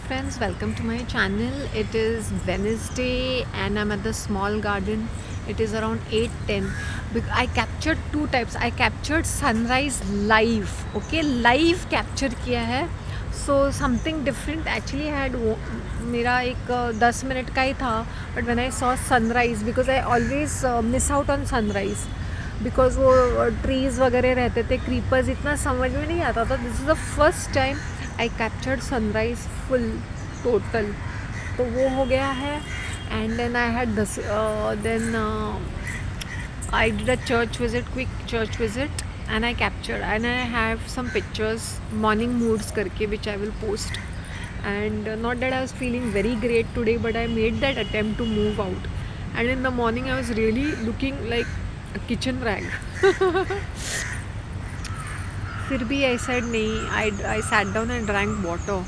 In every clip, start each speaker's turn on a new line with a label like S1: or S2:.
S1: friends, welcome to my channel. It is Wednesday and I'm at the small garden. It is around 8:10. I captured two types. I captured sunrise live. Okay, live capture किया है. So something different actually had मेरा एक 10 minute का ही था. But when I saw sunrise, because I always miss out on sunrise. Because वो trees वगैरह रहते थे, क्रीपर्स, इतना समझ में नहीं आता था. This is the first time I captured sunrise full total. तो वो हो गया है. And then I had this then I did a church visit, quick church visit, and I captured and I have some pictures morning moods करके which I will post. And not that I was feeling very great today, but I made that attempt to move out. And in the morning I was really looking like a kitchen rag. फिर भी I said नहीं. I sat down and drank water.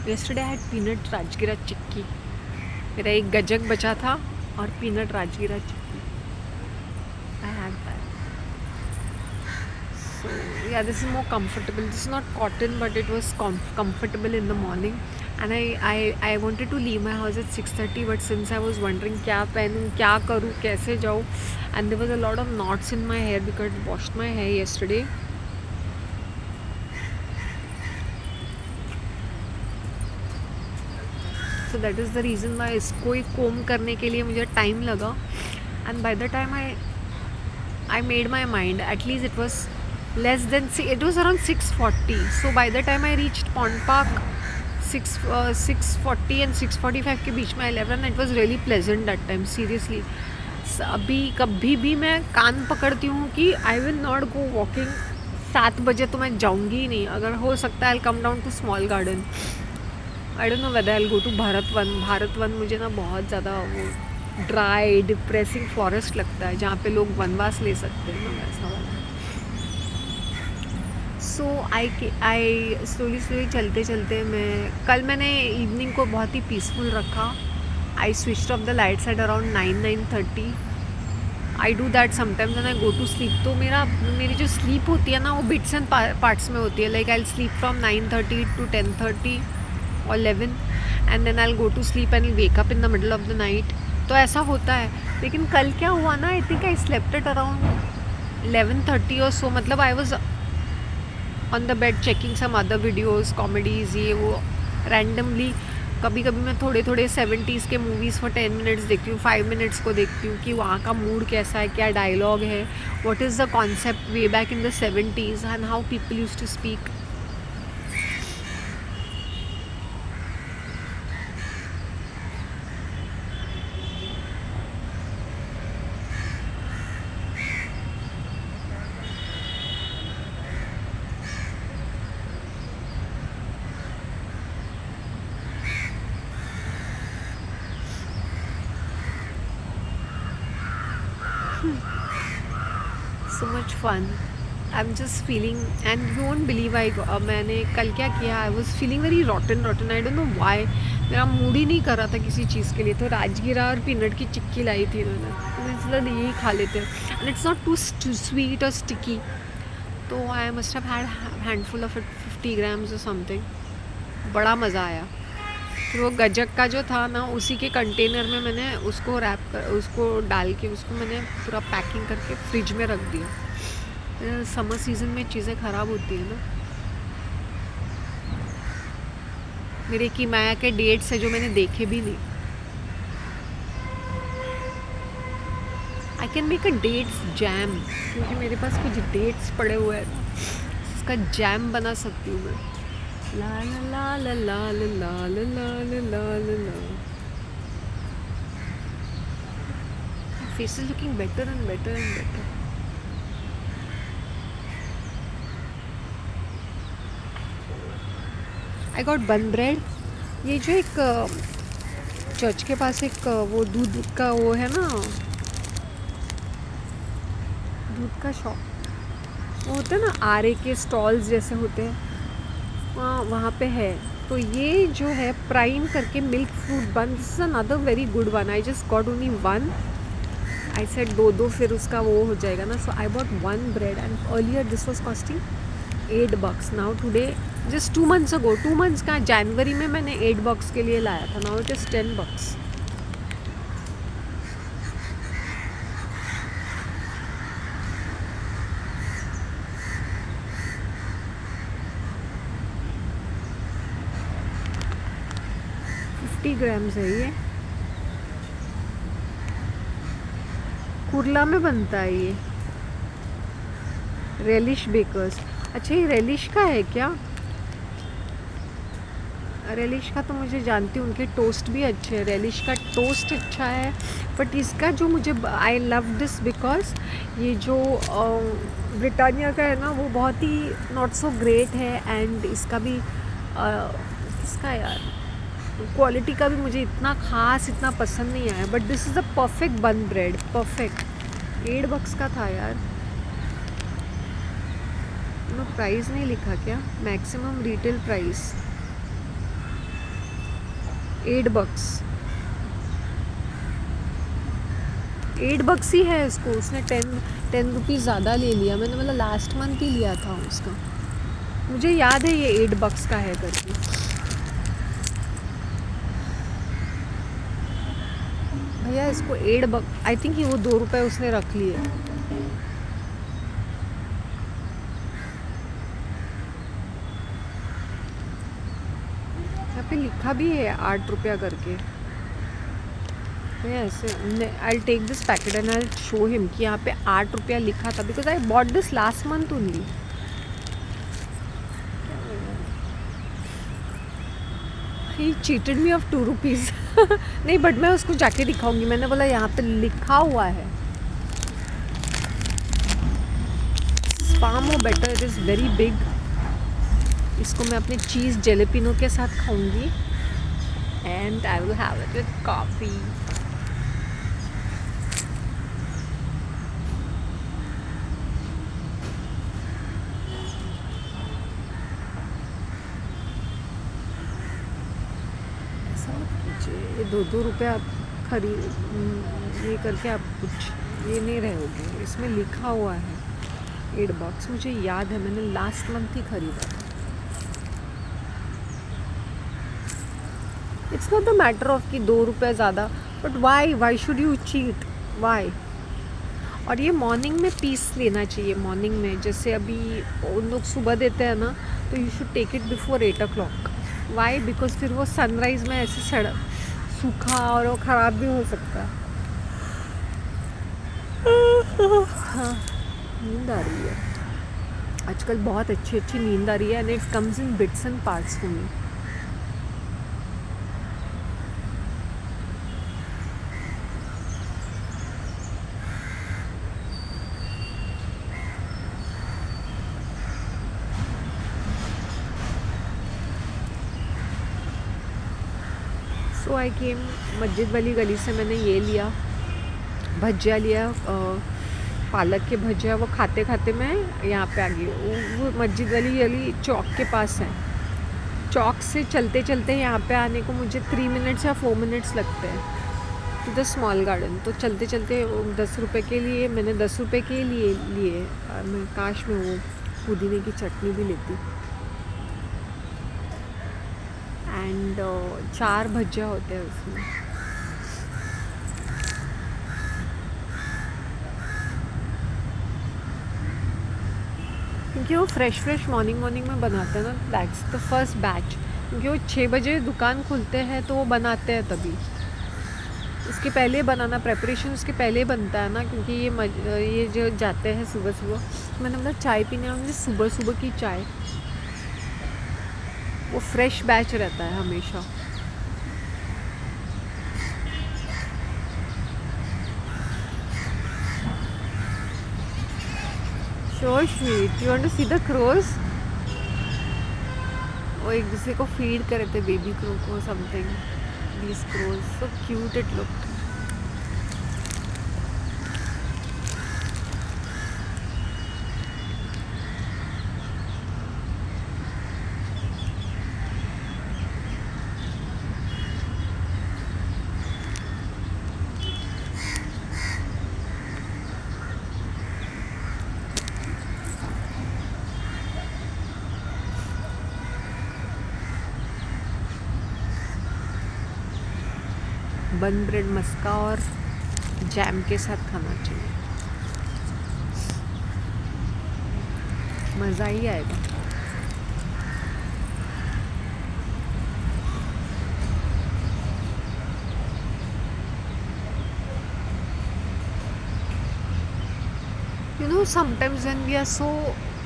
S1: Yesterday I had peanut राजगिरा चिक्की. मेरा एक गजक बचा था और peanut राजगिरा चिक्की. I had that. So yeah, this is more comfortable. This is not cotton, but it was comfortable in the morning. And I wanted to leave my house at 6:30, but since I was wondering क्या पहनूँ, क्या करूँ, कैसे जाऊँ, and there was a lot of knots in my hair because I washed my hair yesterday. So that is the reason why इसको ही comb करने के लिए मुझे time लगा. And by the time I made my mind, at least it was less than, it was around 6:40. So by the time I reached Pond Park, 6:40 and 6:45 के बीच में I left, and it was really pleasant that time, seriously. अभी कभी भी मैं कान पकड़ती हूँ कि I will not go walking 7 बजे, तो मैं जाऊँगी ही नहीं. अगर हो सकता है I'll come down to small garden. I don't know whether I'll go to Bharat one मुझे ना बहुत ज़्यादा वो ड्राई डिप्रेसिंग फॉरेस्ट लगता है, जहाँ पे लोग वनवास ले सकते हैं ना, वैसा वाला. सो आई स्लोली चलते चलते कल मैंने इवनिंग को बहुत ही पीसफुल रखा. I switched off the lights at around 9:30. I do that sometimes and I go to sleep. तो मेरी जो स्लीप होती है ना, वो बिट्स एंड पार्ट्स में होती है. Like I sleep from 9:30 to 10:30 or 11, and then I'll go to sleep and wake up in the middle of the night. तो ऐसा होता है. लेकिन कल क्या हुआ ना, I think I slept at around 11:30 और सो. मतलब I was on the bed checking some other videos, comedies, ये वो रैंडमली. कभी कभी मैं थोड़े 70s के मूवीज़ फॉर 10 मिनट्स देखती हूँ, 5 मिनट्स को देखती हूँ कि वहाँ का मूड कैसा है, क्या डायलॉग है, what is the concept way back in the 70s and how people used to speak. So much fun. I'm just feeling, and you won't believe मैंने कल क्या किया. I was feeling very rotten. I don't know why. मेरा mood ही नहीं कर रहा था किसी चीज़ के लिए. तो राजगिरा और पीनट की चिक्की लाई थी इन्होंने, तो इसलिए यही खा लेते हैं. And it's not too sweet or sticky. तो I must have had handful of it, 50 grams or something. बड़ा मज़ा आया. फिर वो गजक का जो था ना, उसी के कंटेनर में मैंने उसको उसको डाल के उसको मैंने पूरा पैकिंग करके फ्रिज में रख दिया. समर सीज़न में चीज़ें ख़राब होती है ना. मेरे किमाया के डेट्स है जो मैंने देखे भी नहीं. I can make a dates jam, क्योंकि मेरे पास कुछ डेट्स पड़े हुए हैं, उसका जैम बना सकती हूँ मैं. La la la la la la la la la la la la. My face is looking better and better and better. I got bun bread. ये जो एक चर्च के पास एक वो दूध का वो है ना, दूध का शॉप, वो होते हैं ना आरे के स्टॉल्स जैसे होते हैं, वहाँ पे है. तो ये जो है प्राइम करके milk fruit bun, this is another very good one. I just got only one. I said दो फिर उसका वो हो जाएगा ना. So I bought 1 bread and earlier this was costing $8. Now today just 2 months ago, 2 months का जनवरी में मैंने 8 bucks के लिए लाया था. Now it is 10 bucks. grams है ये. कुरला में बनता है ये. Relish bakers. अच्छा ये रेलिश का है क्या? रेलिश का तो मुझे जानती हूँ, उनके टोस्ट भी अच्छे हैं. रेलिश का टोस्ट अच्छा है. बट इसका जो मुझे आई लव दिस बिकॉज ये जो ब्रिटानिया का है ना वो बहुत ही नॉट सो ग्रेट है. एंड इसका भी इसका यार क्वालिटी का भी मुझे इतना ख़ास इतना पसंद नहीं आया. But this is a perfect बन ब्रेड. परफेक्ट. 8 bucks का था यार. नो प्राइस नहीं लिखा क्या? Maximum retail price 8 bucks. 8 bucks ही है इसको. उसने 10 रुपीज़ ज़्यादा ले लिया. मैंने मतलब लास्ट मंथ ही लिया था उसका. मुझे याद है ये 8 bucks का है करके. भैया इसको 8 bucks आई थिंक वो 2 रुपये उसने रख लिए. यहाँ पे लिखा भी है 8 रुपया करके. ऐसे I take this packet and I show him कि यहाँ पे 8 रुपया लिखा था because I bought this last month only. He cheated me of 2 rupees. नहीं बट मैं उसको जाके दिखाऊंगी. मैंने बोला यहाँ पे लिखा हुआ है. फार्मो better. It is very big. इसको मैं अपने चीज़ जेलेपिनो के साथ खाऊंगी. And I will have it with coffee. ये 2 रुपये आप ये करके आप कुछ ये नहीं रहोगे. इसमें लिखा हुआ है 8 bucks. मुझे याद है मैंने लास्ट मंथ ही खरीदा था. It's not the matter of कि 2 रुपये ज़्यादा. But why should you cheat? Why? और ये मॉर्निंग में पीस लेना चाहिए. मॉर्निंग में जैसे अभी उन लोग सुबह देते हैं ना तो you should take it before 8 o'clock. Why? Because फिर वो सनराइज़ में ऐसे सूखा और वो ख़राब भी हो सकता है. हाँ नींद आ रही है आजकल. बहुत अच्छी अच्छी नींद आ रही है. And it comes in bits and parts for me. So I came मस्जिद वाली गली से. मैंने ये लिया भजिया लिया. पालक के भजिया. वो खाते खाते मैं यहाँ पे आ गई. वो मस्जिद वाली गली चौक के पास है. चौक से चलते चलते यहाँ पे आने को मुझे 3 minutes या 4 minutes लगते हैं टू द स्मॉल गार्डन. तो चलते चलते 10 रुपये के लिए मैंने 10 रुपये के लिए मैं काश में वो पुदीने की चटनी भी लेती. एंड 4 भजिया होते हैं उसमें. क्योंकि वो फ्रेश मॉर्निंग में बनाते हैं ना. That's the first batch. क्योंकि वो 6 बजे दुकान खुलते हैं तो वो बनाते हैं तभी. उसके पहले बनाना प्रेपरेशन उसके पहले बनता है ना. क्योंकि ये जो जाते हैं सुबह. मैंने बोला चाय पीने आऊँगी. सुबह की चाय वो फ्रेश बैच रहता है हमेशा. So sweet. You want to see the crows? वो एक दूसरे को फीड कर रहे थे बेबी क्रो को something. These crows so cute it looked. बन ब्रेड मस्का और जैम के साथ खाना चाहिए, मज़ा ही आएगा. You know, sometimes when we are so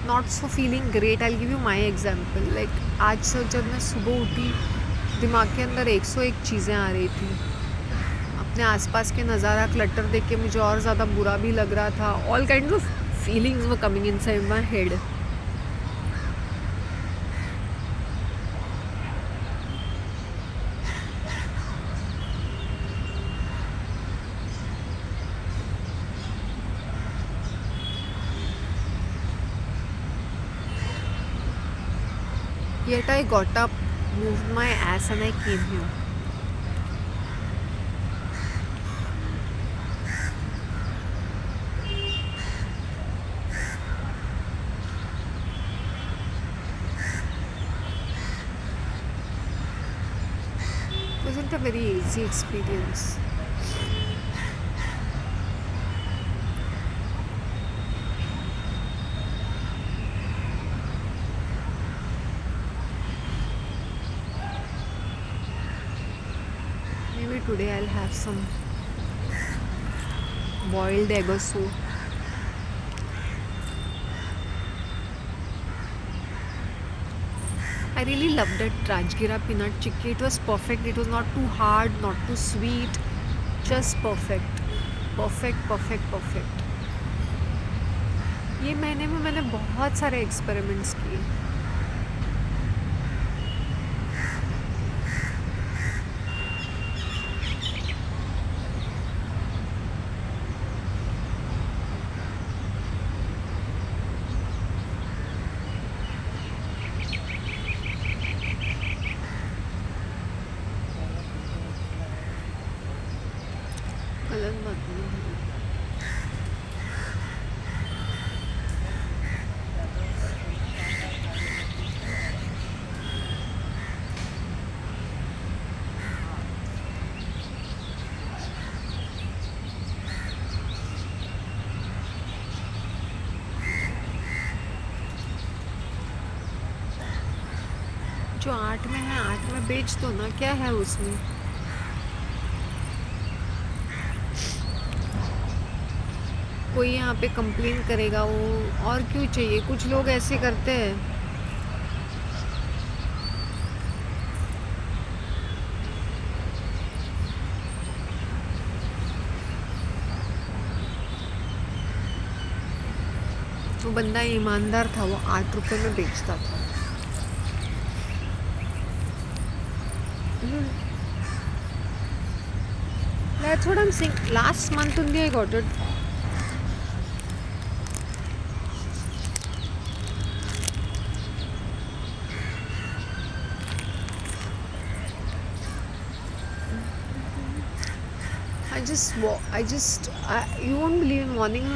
S1: not so feeling great, I'll give you my example. Like आज से जब मैं सुबह उठी, दिमाग के अंदर 101 चीज़ें आ रही थी. अपने आसपास के नज़ारा क्लटर देख के मुझे और ज़्यादा बुरा भी लग रहा था. All kinds of feelings were coming inside my head. Yet I got up, moved my ass, and I came here. It wasn't a very easy experience. Maybe today I'll have some boiled egg or so. I really loved that Rajgira peanut chicky. It was perfect. It was not too hard, not too sweet. Just perfect. Perfect, perfect, perfect. ये महीने में मैंने बहुत सारे experiments किए. गलत बात नहीं. जो 8 में है 8 में बेच दो ना, क्या है उसमें. कोई यहाँ पे कंप्लेन करेगा वो, और क्यों चाहिए. कुछ लोग ऐसे करते हैं. वो बंदा ईमानदार था, वो 8 रुपए में बेचता था. That's what I'm saying. Last month only I got it. You won't believe, in morning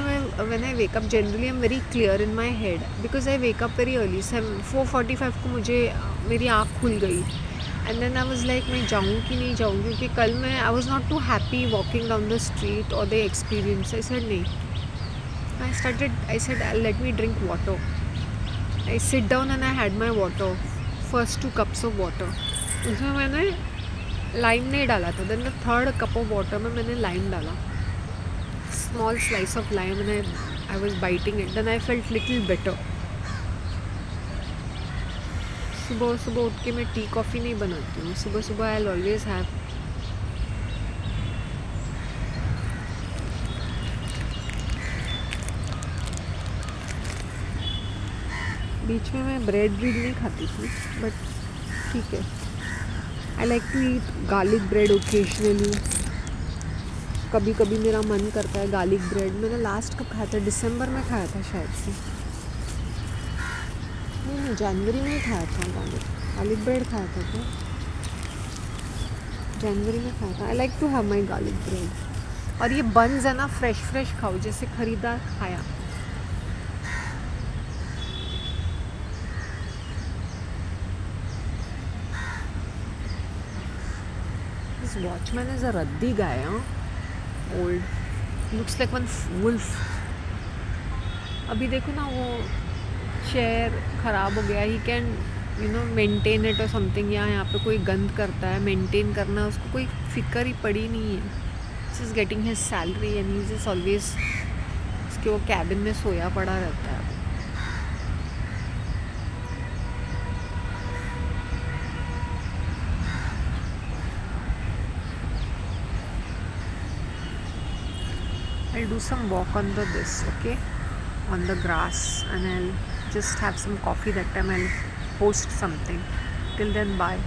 S1: when I wake up, generally I'm very clear in my head because I wake up very early. 4:45 को मुझे मेरी आँख खुल गई. And then I was like, मैं जाऊँ कि नहीं जाऊँ, क्योंकि कल मैं I was not too happy walking down the street or the experience. I said नहीं. I said let me drink water. I sit down and I had my water. First 2 cups of water. उसमें मैंने lime नहीं डाला था. Then the third cup of water में मैंने lime डाला. Small slice of lime and I was biting it. Then I felt little better. सुबह सुबह उठ के मैं टी कॉफ़ी नहीं बनाती हूँ. सुबह सुबह आई ऑलवेज हैव बीच में मैं ब्रेड नहीं खाती थी, बट ठीक है. I like to eat garlic bread occasionally. कभी कभी मेरा मन करता है गार्लिक ब्रेड. मैंने लास्ट कब खाया था, दिसंबर में खाया था शायद से. नहीं, जनवरी में खाया था. गार्लिक ब्रेड खाया था क्या, जनवरी में खाया था. I like to have my garlic bread. और ये बन्स है ना, फ्रेश खाओ, जैसे खरीदा खाया. This watchman is a raddi guy, huh? Old. Looks like one wolf. अभी देखो ना वो चेयर ख़राब हो गया. ही कैन मेंटेन इट और समथिंग. या यहाँ पे कोई गंद करता है, मेंटेन करना उसको कोई फिक्र ही पड़ी नहीं है. This is getting his salary and he is always उसके वो कैबिन में सोया पड़ा रहता है. I'll do some walk on this, okay, on the grass, and I'll just have some coffee. That time I'll post something. Till then, bye.